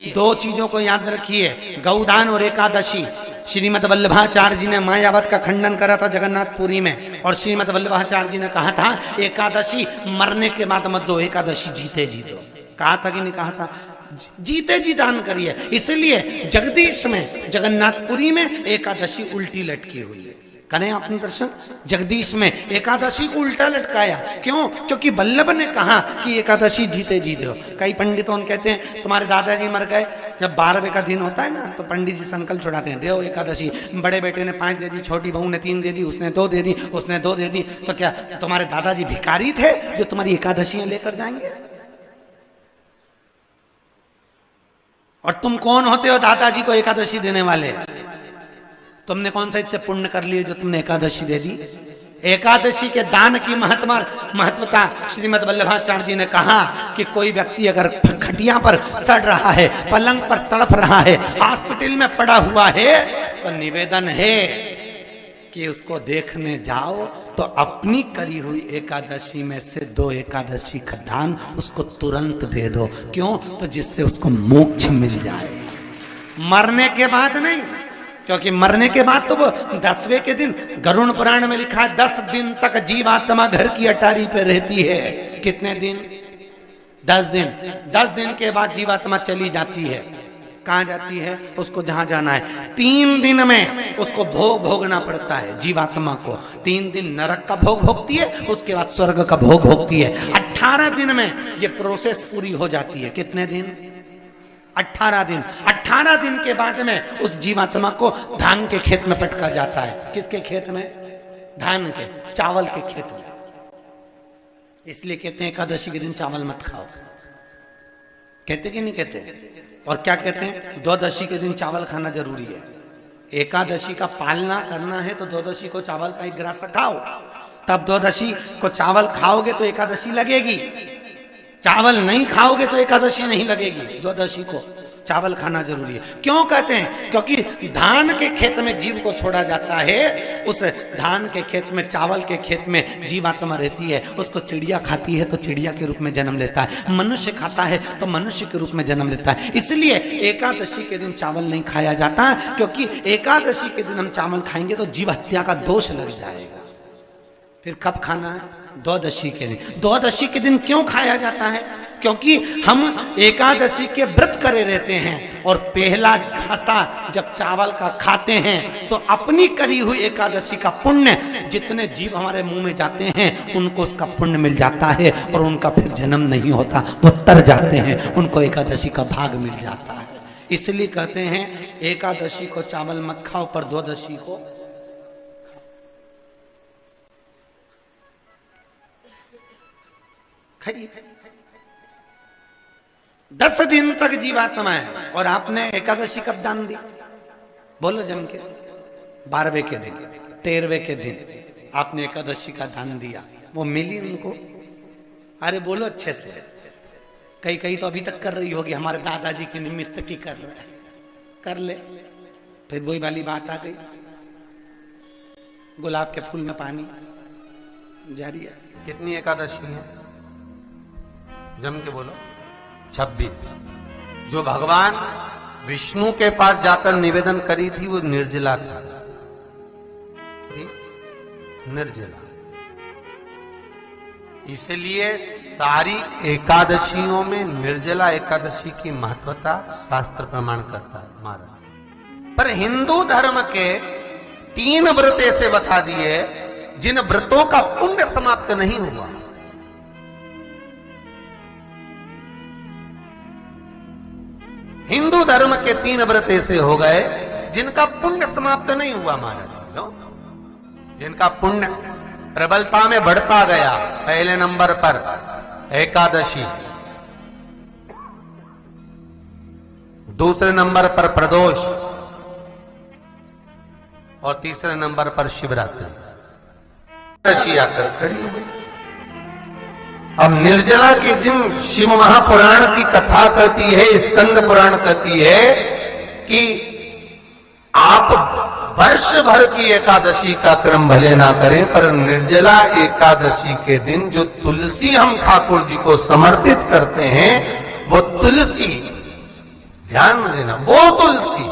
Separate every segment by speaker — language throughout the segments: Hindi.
Speaker 1: दो चीजों को याद रखिए, गौदान और एकादशी। श्रीमद वल्लभाचार्य जी ने मायावत का खंडन करा था जगन्नाथपुरी में, और श्रीमद वल्लभाचार्य जी ने कहा था एकादशी मरने के बाद मत दो, एकादशी जीते जी दो। कहा था कि नहीं कहा था? जीते जी दान करिए। इसलिए जगदीश में जगन्नाथपुरी में एकादशी उल्टी लटकी हुई है। करें आपने दर्शन? जगदीश में एकादशी को उल्टा लटकाया। क्यों? क्योंकि वल्लभ ने कहा कि एकादशी जीते जी दो। कई पंडितों कहते हैं तुम्हारे दादाजी मर गए, जब 12वें का दिन होता है ना तो पंडित जी संकल्प छुड़ाते हैं, दो एकादशी। बड़े बेटे ने 5 दे दी, छोटी बहू ने 3 दे दी, उसने 2 दे दी, उसने 2 दे दी। तो क्या तुम्हारे दादाजी भिखारी थे जो तुम्हारी एकादशियां लेकर जाएंगे? और तुम कौन होते हो दादाजी को एकादशी देने वाले? तुमने कौन सा इतने पुण्य कर लिए जो तुमने एकादशी दे दी? एकादशी के दान की महत्वता श्रीमद वल्लभाचार्य जी ने कहा कि कोई व्यक्ति अगर खटिया पर सड़ रहा है, पलंग पर तड़प रहा है, हॉस्पिटल में पड़ा हुआ है, तो निवेदन है कि उसको देखने जाओ तो अपनी करी हुई एकादशी में से 2 एकादशी का दान उसको तुरंत दे दो। क्यों? तो जिससे उसको मोक्ष मिल जाए, मरने के बाद नहीं। क्योंकि मरने के बाद तो वो 10वें के दिन, गरुड़ पुराण में लिखा है 10 दिन तक जीवात्मा घर की अटारी पे रहती है। कितने दिन? 10 दिन। 10 दिन के बाद जीवात्मा चली जाती है। कहाँ जाती है? उसको जहां जाना है। 3 दिन में उसको भोग भोगना पड़ता है जीवात्मा को। 3 दिन नरक का भोग भोगती है, उसके बाद स्वर्ग का भोग भोगती है। 18 दिन में ये प्रोसेस पूरी हो जाती है। कितने दिन? 18 दिन। 18 दिन के बाद में उस जीवात्मा को धान के खेत में पटका जाता है। किसके खेत में? धान के, चावल के खेत में। इसलिए कहते हैं एकादशी के दिन चावल मत खाओ। कहते कि नहीं कहते? और क्या कहते हैं? द्वादशी के दिन चावल खाना जरूरी है। एकादशी का पालना करना है तो द्वादशी को चावल का 1 ग्रास खाओ, तब द्वादशी को चावल खाओगे तो एकादशी लगेगी। चावल नहीं खाओगे तो एकादशी नहीं लगेगी। द्वादशी को चावल खाना जरूरी है। क्यों कहते हैं? क्योंकि धान के खेत में जीव को छोड़ा जाता है, उस धान के खेत में, चावल के खेत में जीवात्मा रहती है। उसको चिड़िया खाती है तो चिड़िया के रूप में जन्म लेता है, मनुष्य खाता है तो मनुष्य के रूप में जन्म लेता है। इसलिए एकादशी के दिन चावल नहीं खाया जाता, क्योंकि एकादशी के दिन हम चावल खाएंगे तो जीव हत्या का दोष लग जाएगा। फिर कब खाना है? द्वादशी के दिन। द्वादशी के दिन क्यों खाया जाता है? क्योंकि हम एकादशी के व्रत करे रहते हैं, और पहला घासा जब चावल का खाते हैं तो अपनी करी हुई एकादशी का पुण्य, जितने जीव हमारे मुंह में जाते हैं उनको उसका पुण्य मिल जाता है, और उनका फिर जन्म नहीं होता, वो तर जाते हैं, उनको एकादशी का भाग मिल जाता है। इसलिए कहते हैं एकादशी को चावल मत खाओ, पर द्वादशी को खाइए। 10 दिन तक जीवात्मा है, और आपने एकादशी कब दान दी? बोलो जम के। 12वें के दिन, 13वें के दिन आपने एकादशी का दान दिया, वो मिली उनको? अरे बोलो अच्छे से। कई तो अभी तक कर रही होगी, हमारे दादाजी के निमित्त की कर रहा है, कर ले। फिर वही वाली बात आ गई, गुलाब के फूल में पानी जारी है। कितनी एकादशी है? जम के बोलो। 26। जो भगवान विष्णु के पास जाकर निवेदन करी थी वो निर्जला था, निर्जला। इसलिए सारी एकादशियों में निर्जला एकादशी की महत्वता शास्त्र प्रमाण करता है महाराज। पर हिंदू धर्म के 3 व्रत ऐसे बता दिए जिन व्रतों का पुण्य समाप्त नहीं हुआ। हिंदू धर्म के 3 व्रत ऐसे हो गए जिनका पुण्य समाप्त नहीं हुआ महाराज, जिनका पुण्य प्रबलता में बढ़ता गया। पहले नंबर पर एकादशी, दूसरे नंबर पर प्रदोष, और तीसरे नंबर पर शिवरात्रि। एकादशी आकर खड़ी हो गई। अब निर्जला के दिन शिव महापुराण की कथा कहती है, स्कंद पुराण कहती है कि आप वर्ष भर की एकादशी का क्रम भले ना करें, पर निर्जला एकादशी के दिन जो तुलसी हम ठाकुर जी को समर्पित करते हैं, वो तुलसी
Speaker 2: ध्यान देना, वो तुलसी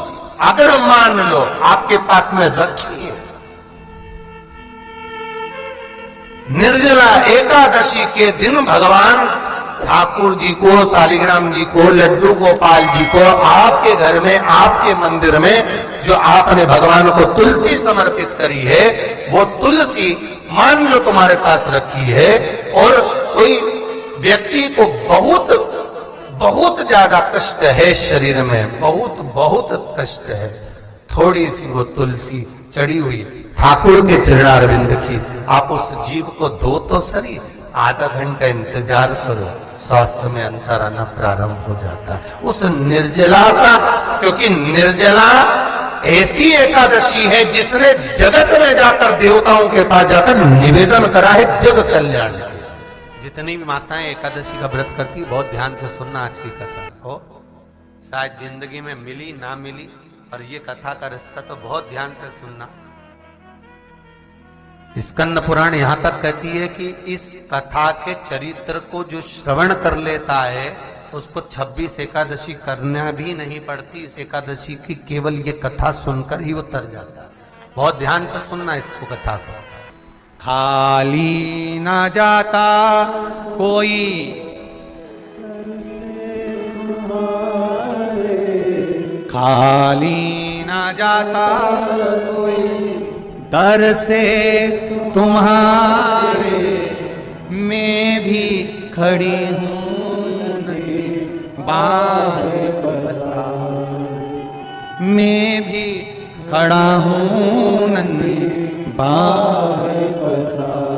Speaker 2: अगर मान लो आपके पास में रखी है, निर्जला एकादशी के दिन भगवान ठाकुर जी को, शालिग्राम जी को, लड्डू गोपाल जी को, आपके घर में, आपके मंदिर में जो आपने भगवान को तुलसी समर्पित करी है, वो तुलसी मान लो तुम्हारे पास रखी है और कोई व्यक्ति को बहुत ज्यादा कष्ट है, शरीर में बहुत कष्ट है, थोड़ी सी वो तुलसी चढ़ी हुई ठाकुर के चरणारविंद की, आप उस जीव को धो तो सही, आधा घंटा इंतजार करो, स्वास्थ्य में अंतर आना प्रारंभ हो जाता है उस निर्जला का। क्योंकि निर्जला ऐसी एकादशी है जिसने जगत में जाकर, देवताओं के पास जाकर निवेदन करा है जग कल्याण के। जितनी भी माताएं एकादशी का व्रत करती, बहुत ध्यान से सुनना आज की कथा हो, शायद जिंदगी में मिली ना मिली, पर ये कथा का रिश्ता तो बहुत ध्यान से सुनना। स्कंद पुराण यहां तक कहती है कि इस कथा के चरित्र को जो श्रवण कर लेता है उसको 26 एकादशी करना भी नहीं पड़ती, इस एकादशी की केवल ये कथा सुनकर ही वो तर जाता है। बहुत ध्यान से सुनना इसको, कथा को।
Speaker 1: खाली ना जाता कोई खाली ना जाता कोई दर से तुम्हारे, मैं भी खड़ी हूँ बाहें पसार, मैं भी खड़ा हूँ नन्ही बाहें पसार।